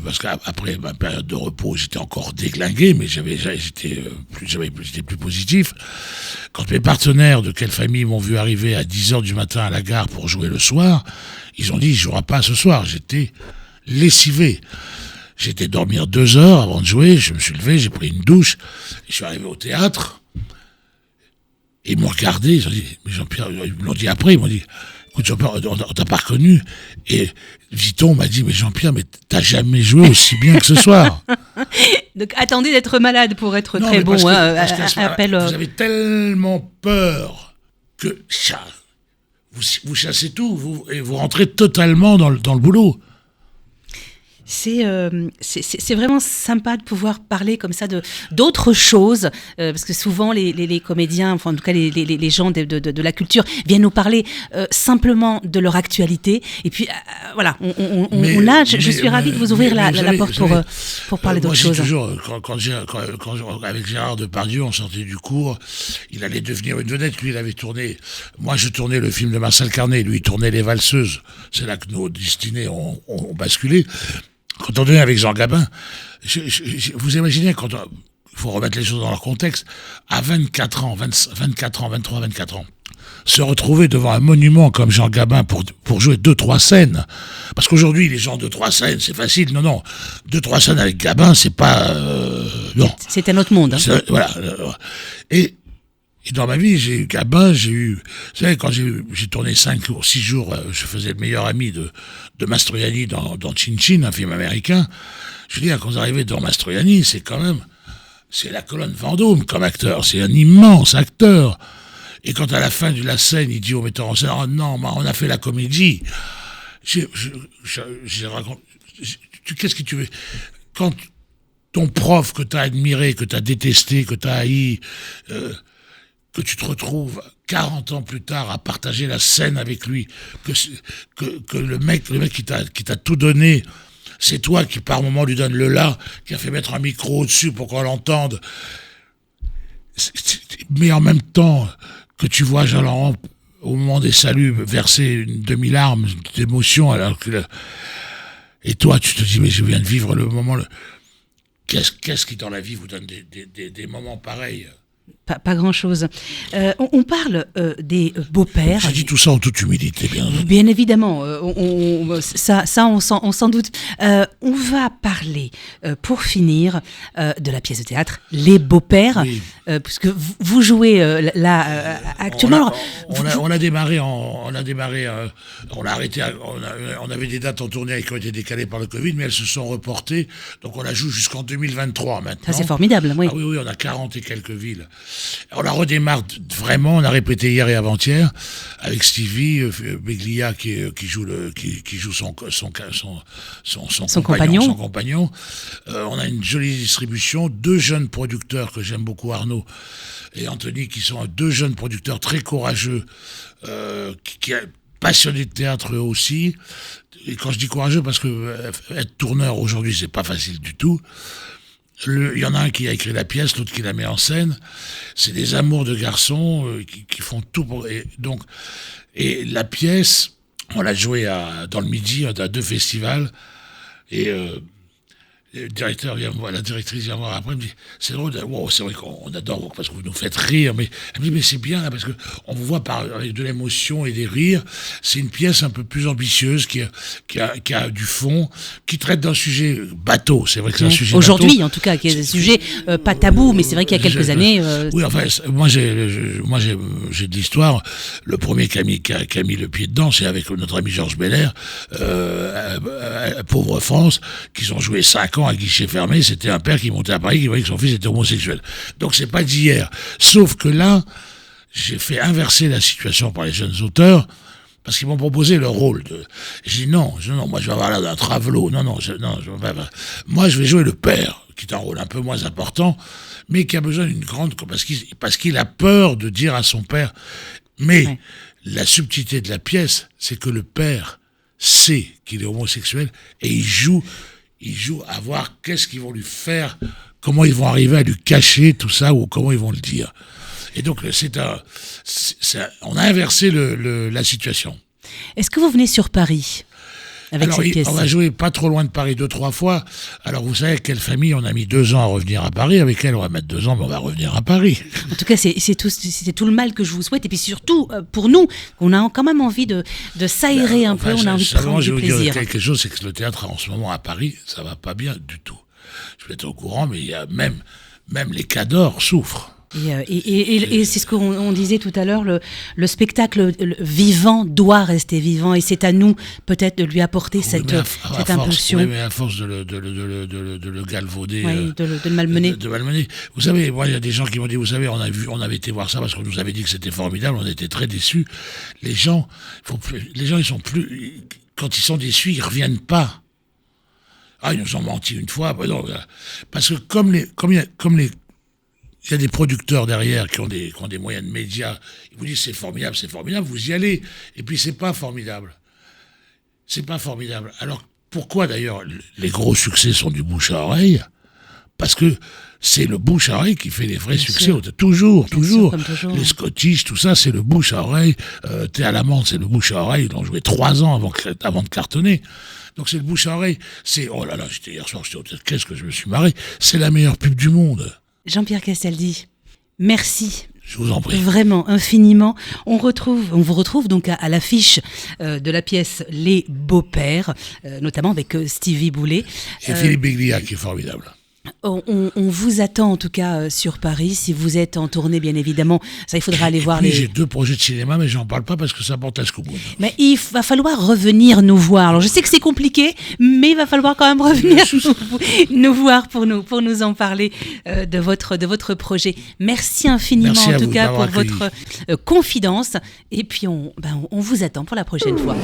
parce qu'après ma période de repos, j'étais encore déglingué, mais j'étais plus positif. Quand mes partenaires de Quelle Famille m'ont vu arriver à 10h du matin à la gare pour jouer le soir, ils ont dit « il jouera pas ce soir ». J'étais lessivé. J'ai été dormir 2 heures avant de jouer, je me suis levé, j'ai pris une douche, et je suis arrivé au théâtre. Et ils m'ont regardé, ils ont dit « mais Jean-Pierre », ils me l'ont dit après, ils m'ont dit « écoute, Jean-Pierre, on t'a pas reconnu. » Et Vuitton m'a dit, mais Jean-Pierre, mais t'as jamais joué aussi bien que ce soir. Donc attendez d'être malade pour être Non, très mais bon. parce qu'à ce moment-là, Appel, vous avez tellement peur que vous chassez tout, et vous rentrez totalement dans le boulot. C'est vraiment sympa de pouvoir parler comme ça d'autres choses, parce que souvent les comédiens, enfin en tout cas les gens de la culture viennent nous parler simplement de leur actualité. Et puis voilà, je suis ravie de vous ouvrir la porte pour parler d'autres choses. Toujours, quand avec Gérard Depardieu, on sortait du cours, il allait devenir une vedette. Lui, il avait tourné. Moi, je tournais le film de Marcel Carné. Lui, il tournait Les Valseuses. C'est là que nos destinées ont basculé. Quand on est avec Jean Gabin, vous imaginez, il faut remettre les choses dans leur contexte, à 24 ans, 24 ans, se retrouver devant un monument comme Jean Gabin pour jouer 2-3 scènes. Parce qu'aujourd'hui, les gens 2-3 scènes, c'est facile. Non, 2-3 scènes avec Gabin, c'est pas... non. C'est un autre monde. Hein. Voilà. Et dans ma vie, j'ai eu Gabin, vous savez, quand j'ai tourné 5 ou 6 jours, je faisais le meilleur ami de Mastroianni dans Chin Chin, un film américain. Je veux dire, quand vous arrivez dans Mastroianni, c'est la colonne Vendôme comme acteur, c'est un immense acteur. Et quand à la fin de la scène, il dit au metteur en scène, oh non, on a fait la comédie. Qu'est-ce que tu veux? Quand ton prof que t'as admiré, que t'as détesté, que t'as haï, que tu te retrouves 40 ans plus tard à partager la scène avec lui, que le mec qui t'a tout donné, c'est toi qui par moment lui donne le là, qui a fait mettre un micro au-dessus pour qu'on l'entende. Mais en même temps, que tu vois Jean Laurent, au moment des saluts, verser une demi-larme d'émotion, alors que... Et toi, tu te dis, mais je viens de vivre le moment... Qu'est-ce qui dans la vie vous donne des moments pareils ? Pas grand-chose. On parle des beaux-pères. J'ai dit tout ça en toute humilité, bien entendu. Bien évidemment, on s'en doute. On va parler, pour finir, de la pièce de théâtre Les Beaux-Pères, Oui. Puisque vous jouez là actuellement. On a démarré, on a arrêté, on avait des dates en tournée qui ont été décalées par le Covid, mais elles se sont reportées, donc on la joue jusqu'en 2023 maintenant. Ça, c'est formidable, oui. Ah oui, on a 40 et quelques villes. On la redémarre vraiment, on a répété hier et avant-hier avec Stevie Beglia qui joue son compagnon. On a une jolie distribution, 2 jeunes producteurs que j'aime beaucoup, Arnaud et Anthony, qui sont 2 jeunes producteurs très courageux, qui passionnés de théâtre eux aussi. Et quand je dis courageux, parce que être tourneur aujourd'hui, c'est pas facile du tout. Il y en a un qui a écrit la pièce, l'autre qui la met en scène. C'est des amours de garçons qui font tout pour... Et la pièce, on l'a jouée dans le Midi, à 2 festivals. Et le directeur vient me voir, la directrice vient me voir après, elle me dit, c'est drôle, wow, c'est vrai qu'on adore parce que vous nous faites rire, mais elle me dit, mais c'est bien, parce que on vous voit avec de l'émotion et des rires. C'est une pièce un peu plus ambitieuse, qui a du fond, qui traite d'un sujet bateau. C'est vrai que c'est un sujet aujourd'hui, bateau. En tout cas, qui est un sujet pas tabou, mais c'est vrai qu'il y a quelques années... Oui, enfin, moi j'ai de l'histoire. Le premier qui a mis le pied dedans, c'est avec notre ami Georges Belair, Pauvre France, qu'ils ont joué 5 ans à guichet fermé. C'était un père qui montait à Paris, qui voyait que son fils était homosexuel. Donc c'est pas d'hier. Sauf que là, j'ai fait inverser la situation par les jeunes auteurs, parce qu'ils m'ont proposé le rôle de... J'ai dit non, moi je vais avoir l'air d'un travelot. Moi je vais jouer le père, qui est un rôle un peu moins important, mais qui a besoin d'une grande... Parce qu'il a peur de dire à son père... Mais la subtilité de la pièce, c'est que le père sait qu'il est homosexuel, et il joue à voir qu'est-ce qu'ils vont lui faire, comment ils vont arriver à lui cacher tout ça, ou comment ils vont le dire. Et donc, on a inversé la situation. Est-ce que vous venez sur Paris avec cette pièce? On va jouer pas trop loin de Paris 2-3 fois. Alors, vous savez, quelle famille, on a mis 2 ans à revenir à Paris. Avec elle, on va mettre 2 ans, mais on va revenir à Paris. En tout cas, c'est tout le mal que je vous souhaite. Et puis surtout, pour nous, on a quand même envie de s'aérer un peu, on a envie de prendre du plaisir. Je vais vous dire quelque chose, c'est que le théâtre, en ce moment, à Paris, ça va pas bien du tout. Je vais être au courant, mais il y a même les cadors souffrent. Et c'est ce qu'on disait tout à l'heure, le spectacle vivant doit rester vivant, et c'est à nous peut-être de lui apporter cette impulsion. Oui, mais à force de le galvauder, de le malmener. De malmener. Vous savez, moi, il y a des gens qui m'ont dit, vous savez, on avait été voir ça parce qu'on nous avait dit que c'était formidable, on était très déçus. Les gens, ils sont plus, quand ils sont déçus, ils reviennent pas. Ah, ils nous ont menti une fois, non, parce que comme il y a des producteurs derrière qui ont des moyens de médias, ils vous disent c'est formidable, vous y allez, et puis c'est pas formidable. C'est pas formidable. Alors pourquoi d'ailleurs les gros succès sont du bouche à oreille ? Parce que c'est le bouche à oreille qui fait les vrais succès. Toujours. Les Scottish, tout ça, c'est le bouche à oreille. T'es à l'amende, c'est le bouche à oreille. Ils ont joué 3 ans avant de cartonner. Donc c'est le bouche à oreille. C'est, oh là là, hier soir, qu'est-ce que je me suis marré. C'est la meilleure pub du monde. Jean-Pierre Castaldi, merci. Je vous en prie. Vraiment, infiniment. On vous retrouve donc à l'affiche de la pièce Les Beaux-Pères, notamment avec Stevie Boulet. Et Philippe Beglia, qui est formidable. On vous attend en tout cas sur Paris. Si vous êtes en tournée, bien évidemment, ça il faudra aller voir J'ai 2 projets de cinéma, mais j'en parle pas parce que ça porte à Scooboun. Mais il va falloir revenir nous voir. Alors je sais que c'est compliqué, mais il va falloir quand même revenir nous voir pour nous en parler de votre projet. Merci infiniment. Merci en tout cas pour accueilli. votre confidence. Et puis on vous attend pour la prochaine fois.